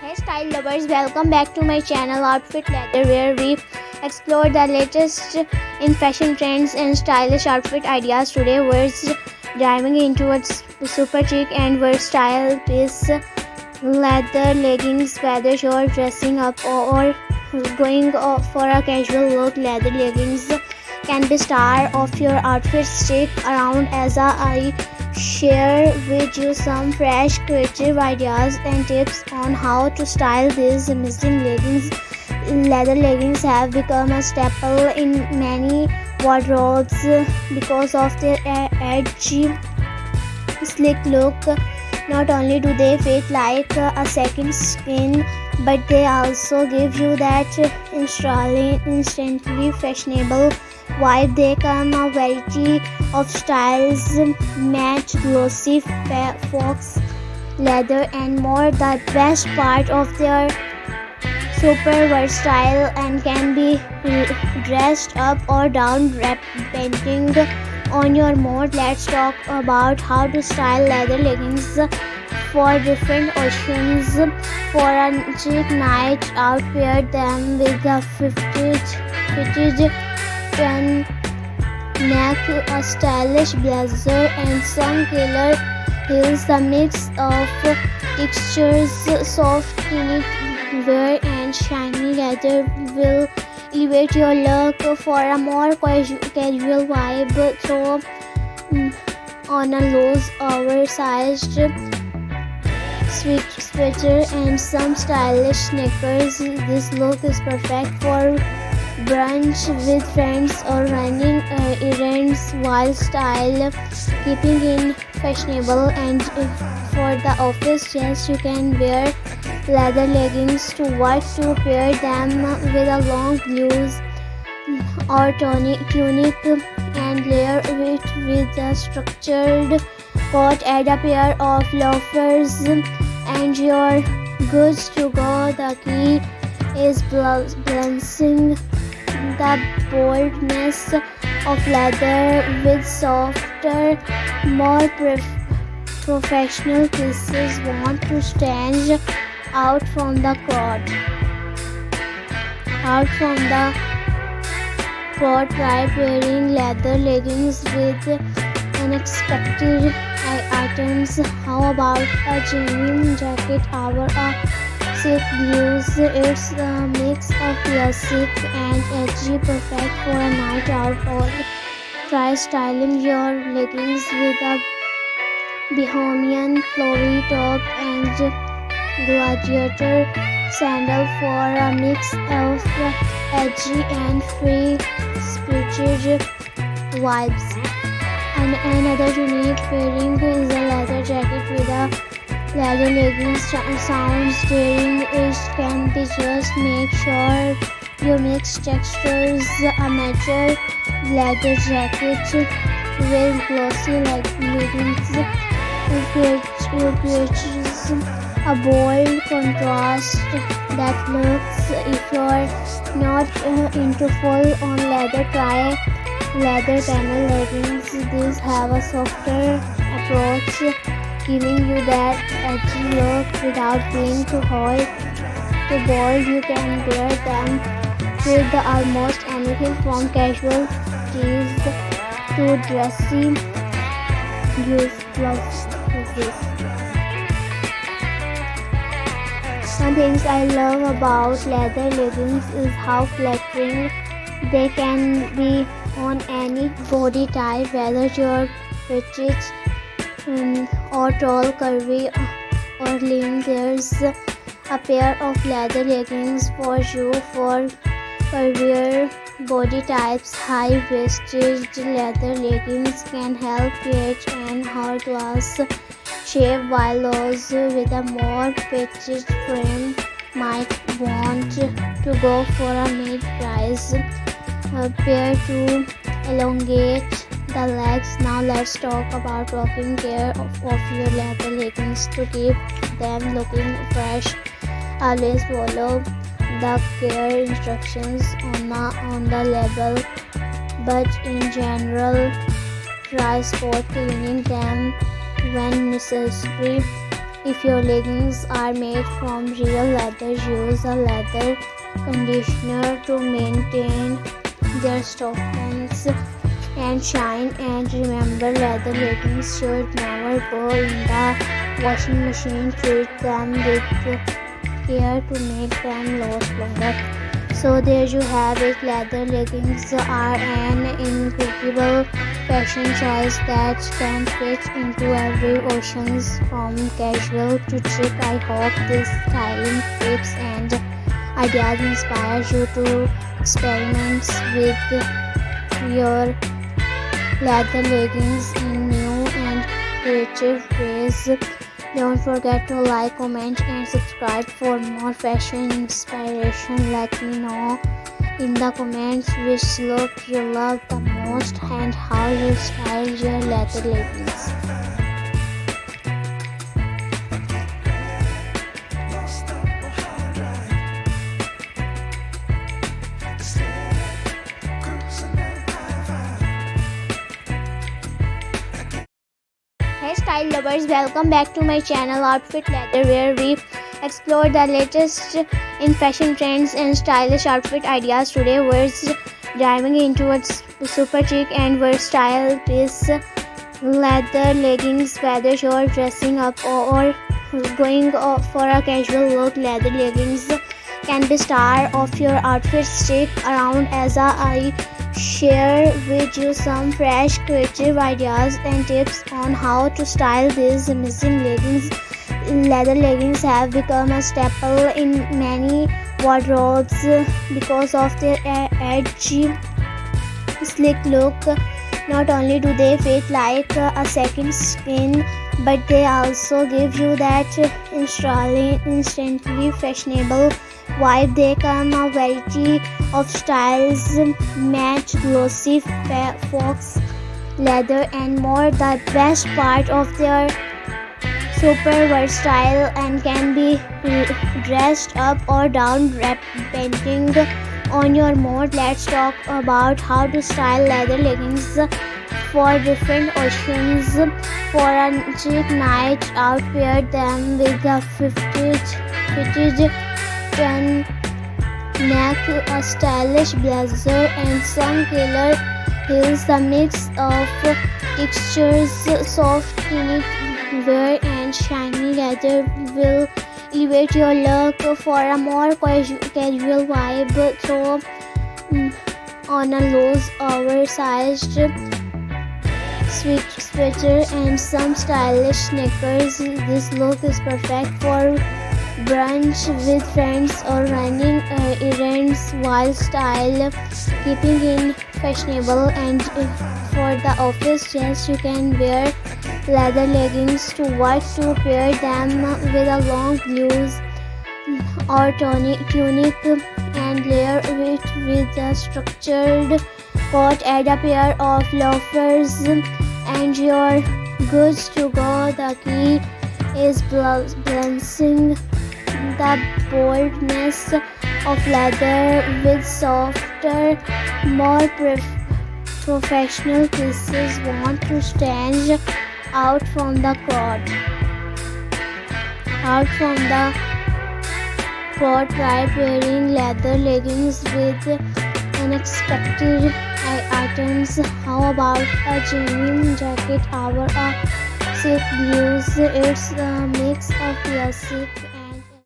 Hey style lovers, welcome back to my channel Outfit Leather, where we explore the latest in fashion trends and stylish outfit ideas. Today we're diving into a super chic and versatile piece, leather leggings. Whether you're dressing up or going for a casual look, leather leggings can be star of your outfit. Stick around as I share with you some fresh creative ideas and tips on how to style these amazing leggings. Leather leggings have become a staple in many wardrobes because of their edgy, sleek look. Not only do they fit like a second skin, but they also give you that instantly fashionable vibe. They come a variety of styles, match, glossy, fox leather and more. The best part of their super versatile and can be dressed up or down depending on your mood. Let's talk about how to style leather leggings for different occasions. For a chic night out, pair them with a fitted neck, a stylish blazer and some killer heels. The mix of textures, soft knitwear and shiny leather will elevate your look. For a more casual vibe, throw on a loose oversized sweater and some stylish sneakers. This look is perfect for brunch with friends or running errands while style keeping in fashionable. And for the office, yes, you can wear leather leggings to work, to pair them with a long blouse or tunic and layer it with a structured coat. Add a pair of loafers and you're good to go. The key is balancing the boldness of leather with softer, more professional pieces. Want to stand out from the crowd. Try pairing leather leggings with unexpected items. How about a genuine jacket or a silk blues? It's a mix of classic and edgy, perfect for a night out. Or try styling your leggings with a bohemian flowy top and gladiator sandal for a mix of edgy and free-spirited vibes. And another unique pairing is a leather jacket with a leather leggings. Sounds daring, it can be. Just make sure you mix textures. A mature leather jacket with glossy leggings creates a bold contrast that looks. If you're not into full-on leather, try leather panel leggings. These have a softer approach, giving you that edgy look without being too hot, too bold. You can wear them with almost anything from casual tees to dressy blouses. One thing I love about leather leggings is how flattering they can be on any body type, whether you're petite or tall, curvy or lean. There's a pair of leather leggings for you. For curvier body types, high-waisted leather leggings can help create an hourglass shape, while those with a more petite frame might want to go for a mid-rise pair to elongate the legs. Now let's talk about taking care of your leather leggings to keep them looking fresh. Always follow the care instructions on the label, but in general, try spot cleaning them when necessary. If your leggings are made from real leather, use a leather conditioner to maintain their softness and shine. And remember, leather leggings should never go in the washing machine. Treat them with care to make them last longer. So there you have it. Leather leggings are an incredible fashion choice that can fit into every occasion, from casual to chic. I hope these styling tips and ideas inspire you to experiment with your leather leggings in new and creative ways. Don't forget to like, comment and subscribe for more fashion inspiration. Let me know in the comments which look you love the most and how you style your leather leggings. Hey style lovers, welcome back to my channel Outfit Leather, where we explore the latest in fashion trends and stylish outfit ideas. Today we're diving into a super chic and versatile piece, leather leggings. Whether you're dressing up or going for a casual look, leather leggings can be star of your outfit. Stick around as I share with you some fresh creative ideas and tips on how to style these amazing leggings. Leather leggings have become a staple in many wardrobes because of their edgy, slick look. Not only do they fit like a second skin, but they also give you that instantly fashionable vibe. They come a variety of styles, match, glossy, fox leather and more. The best part of their super versatile and can be dressed up or down depending on your mood. Let's talk about how to style leather leggings for different occasions. For a chic night out, pair them with a fitted turn neck, a stylish blazer and some killer heels. The mix of textures, soft knitwear and shiny leather will elevate your look. For a more casual vibe, throw on a loose oversized sweater and some stylish sneakers. This look is perfect for brunch with friends or running errands while style keeping in fashionable. And for the office, yes, you can wear leather leggings to work, to pair them with a long blouse or tunic and layer it with a structured coat. Add a pair of loafers and you're good to go. The key is balancing the boldness of leather with softer, more professional pieces. Want to stand out from the crowd. Try pairing leather leggings with unexpected items. How about a denim jacket or a silk blouse? It's a mix of classic